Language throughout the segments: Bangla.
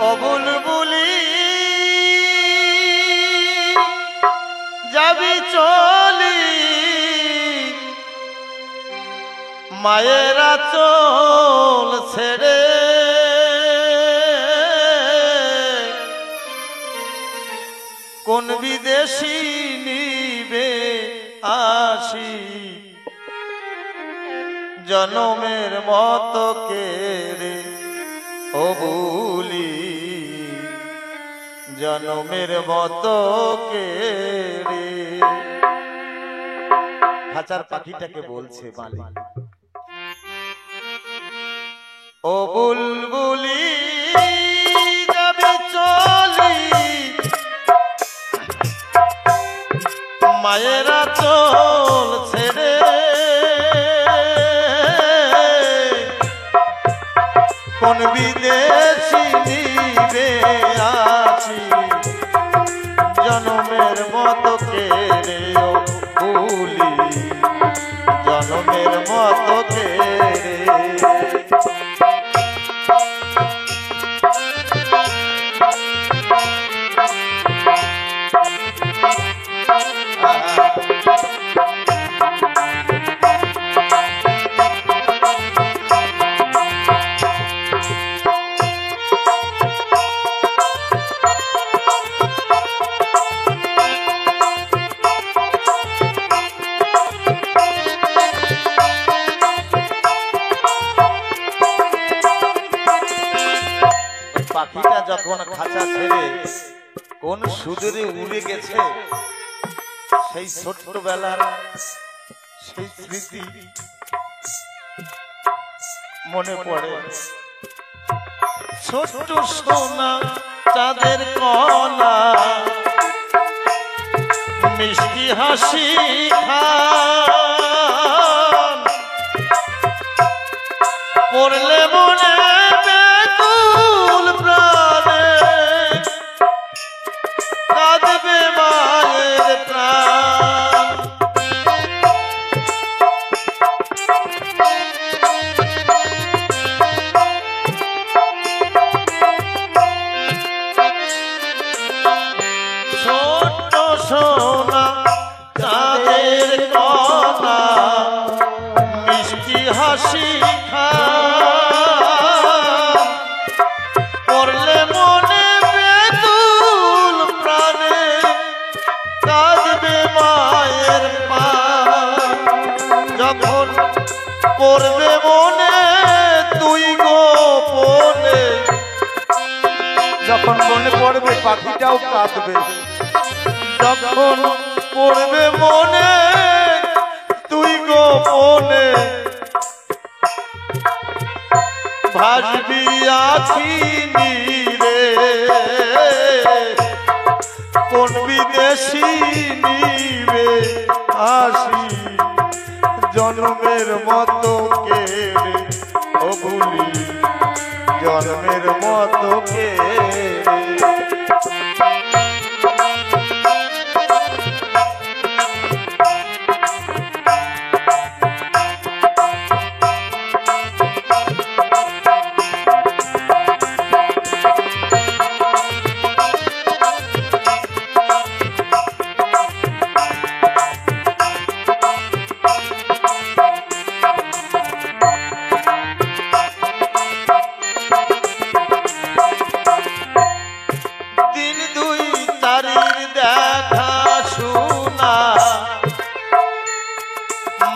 ও বুলবুলি যাবি চলি মায়ের আঁচল ছেড়ে কোন বিদেশি নিবে আসি জনমের মতো কেড়ে ও বুলি জনমের মতো কেড়ে। খাঁচার পাখিটাকে বলছে মালিক ও বুলবুলি যাবে চলি মায়ের আঁচল ছেড়ে কোন বিদেশি নিবে আসি জনমের মতো কেড়ে ও বুলি জনমের মতো কেড়ে। পাখিটা যখন খাঁচা ছেড়ে কোন সুদূরে উড়ে গেছে সেই ছোট্টবেলার সেই স্মৃতি মনে পড়ে। ছোট্ট সোনা চাঁদের কণা মিষ্টি হাসি খান পড়লে মনে বেকুল প্রাণে কাঁদবে মায়ের প্রাণ। ছোট্ট সোনা চাঁদের কণা মিষ্টি হাসি পড়লে মনে বেকুল প্রাণে কাঁদবে মায়ের প্রাণ। যখন পড়বে মনে তুই গোপনে যখন মনে পড়বে পাখিটাও কাঁদবে। যখন পড়বে মনে তুই গোপনে ভাসবি আখি নীরে কোন বিদেশি নিবে আসি জন্মের মতো কেড়ে ও বুলি জন্মের মতো কেড়ে।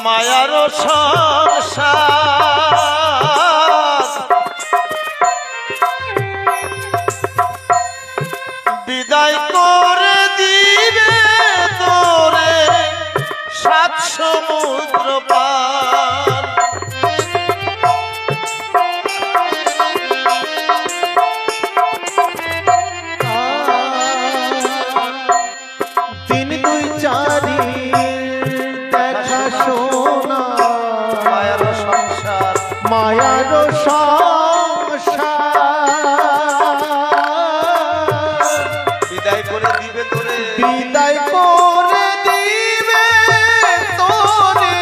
মায়ার সংসার বিদায় করে দিবে তোরে সাত সমুদ্র পার। দিন দুই চারি দেখা শোনা মায়ার সংসার মায়ার সংসার বিদায় করে দিবে তোরে বিদায় করে দিবে তোরে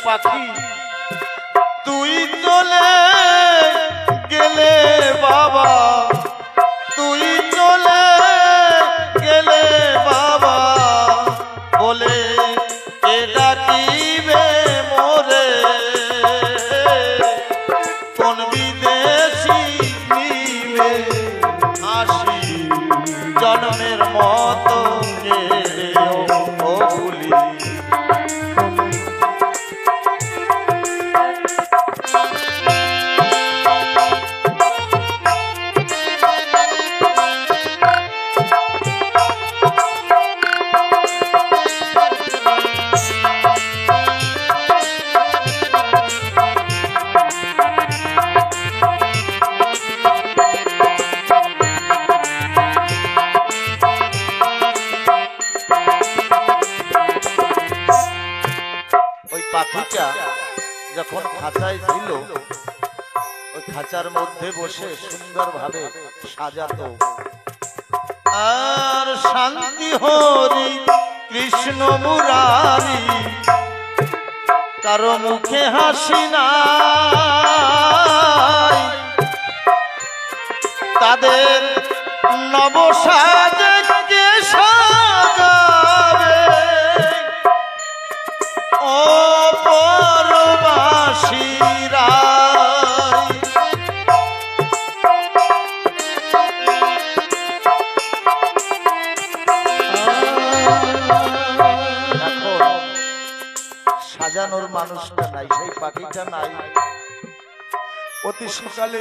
পাখি তুই চলে গেলে বাবা, তুই চলে গেলে বাবা, বলে কে ডাকিবে মোরে, কোন বিদেশি নিবে আসি জন্মের মতো কেড়েও ও ভুলি। পাখিটা যখন খাঁচায় ছিল ওই খাঁচার মধ্যে বসে সুন্দরভাবে সাজাতো, আর শান্তি হরি কৃষ্ণ মুরারি, কারো মুখে হাসি নাই, তাদের নবসাজে কে সাজাবে ও পরবাসীরা। সাজানোর মানুষটা নাই, সেই পাখিটা নাই। অতি সকালে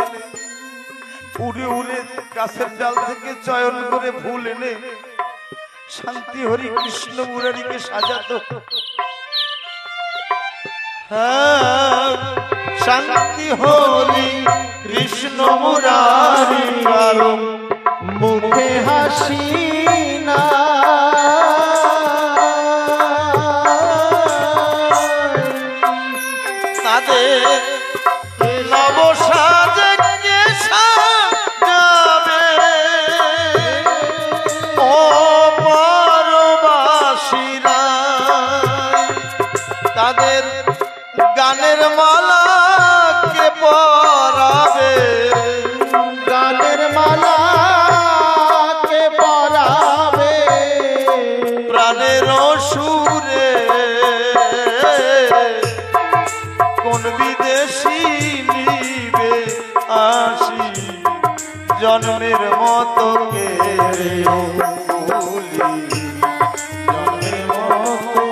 উড়ে উড়ে গাছের ডাল থেকে চয়ন করে ফুল এনে শান্তি হরি কৃষ্ণ মুরারিকে সাজাতো। শান্তি হরি কৃষ্ণ মুরারি, কারো মুখে হাসি না, তাদের নবসাজে কে সাজাবে ও পরবাসীরা, তাদের গানের মালা কে পরাবে, গানের মালা কে পরাবে, প্রাণের সুরে কোন বিদেশি নিবে আসি জন্মের মতো কেড়েও ভুলি, জন্মের মতো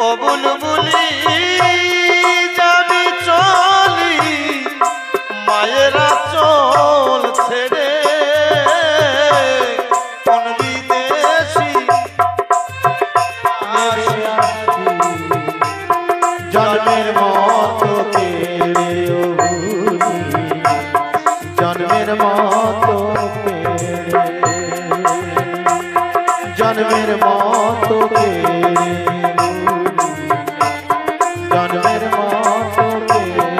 ও বুলবুলি যাবি চলি মায়েরা চল ছেড়ে, কোন বিদেশি জন্মের মতো কেড়েও ভুলি, জন্মের মতো কেড়ে, জন্মের মতো কেড়ে ভুলি, জন্মের মতো কেড়ে।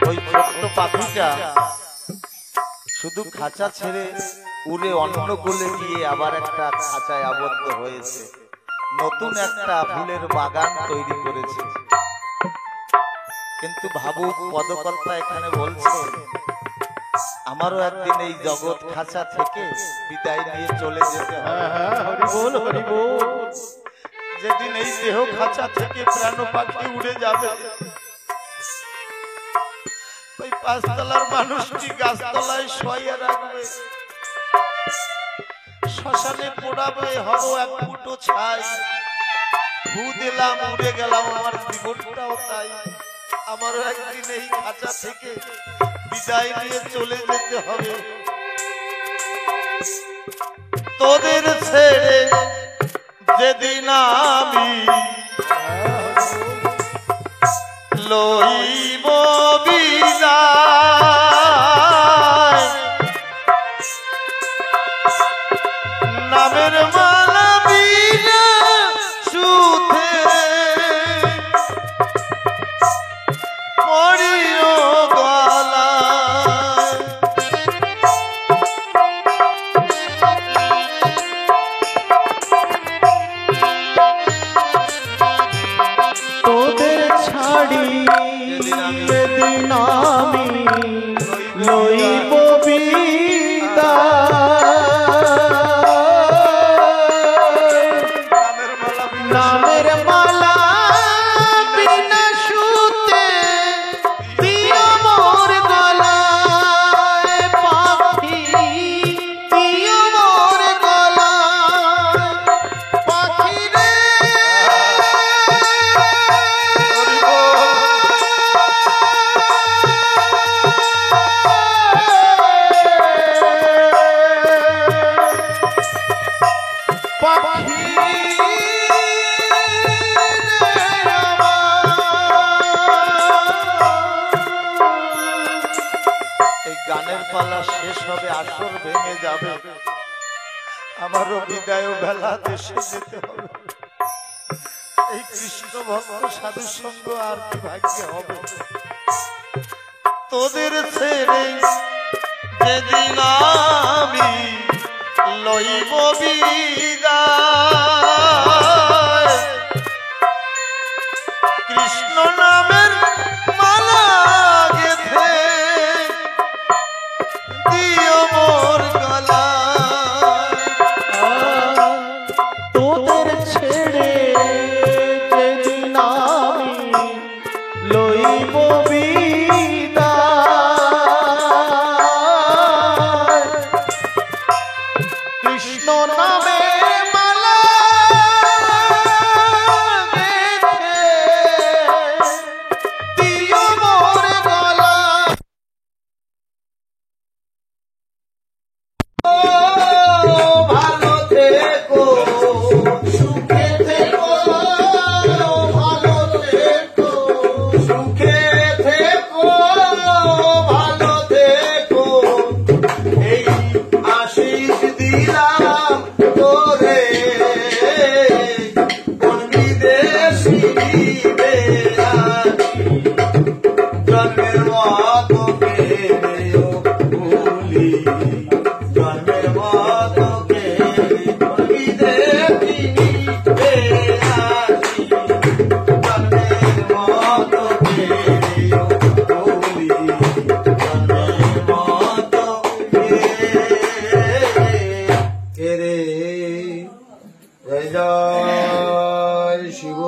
ওই ছোট্ট পাখিটা শুধু খাঁচা ছেড়ে উড়ে অন্য কোলে গিয়ে আবার একটা খাঁচায় আবদ্ধ হয়েছে, নতুন একটা ফুলের বাগান তৈরি করেছে। কিন্তু ভাবুক পদকর্তা এখানে বলছে আমারও একদিন এই জগৎ খাঁচা থেকে বিদায় নিয়ে চলে যেতে হবে। হরি বল, হরি বল। যেদিন এই দেহ খাঁচা থেকে প্রাণ পাখি উড়ে যাবে, ওই পাঁচতলার মানুষটি গাছতলায় শোয়া রাখবে, শ্মশানে পোড়াবে, হব এক ফুটো ছাই, ফু দিলাম উড়ে গেলাম, আমার জীবনটাও তাই। আমারও একদিন এই খাঁচা থেকে বিদায় নিয়ে চলে যেতে হবে। তোদের ছেড়ে যেদিন আমি লইব বিদায় নামের মালা বিনা সুধে পড়িও গলায় তোদের ছাড়ি যেদিন আমি লইব বিদায় নামের মালা বিনা সুতে দিও মোর গলায় পাখি দিও মোর গলায় পাখি রে পাখি এই গানের পালা শেষ হবে আসর ভেঙে যাবে আমারও বিদায় বেলা দেশে যেতে হবে এই কৃষ্ণ ভক্ত সাধু সঙ্গ আর কি ভাগ্যে হবে তোদের ছেড়ে যেদিন আমি লইব বিদায় কৃষ্ণ নামের মালা গেথে দিও মোর গলায় তোদের ছেড়ে যেদিন আমি লইব বিদায় কৃষ্ণ নামে মালা গেথে দিও মোর গলায় ভালো থেকো সুখে থেকো ভালো থেকো সুখে থেকো ভালো থেকো এই আশীষ দিলাম তোরে কোন বিদেশি জন্মের মতো কেড়েও ভুলি জন্মের মতো বিদেশি বেড়াছি জন্মের মতো কেড়েও ভুলি জন্মের মতো রে জয় জয় শিব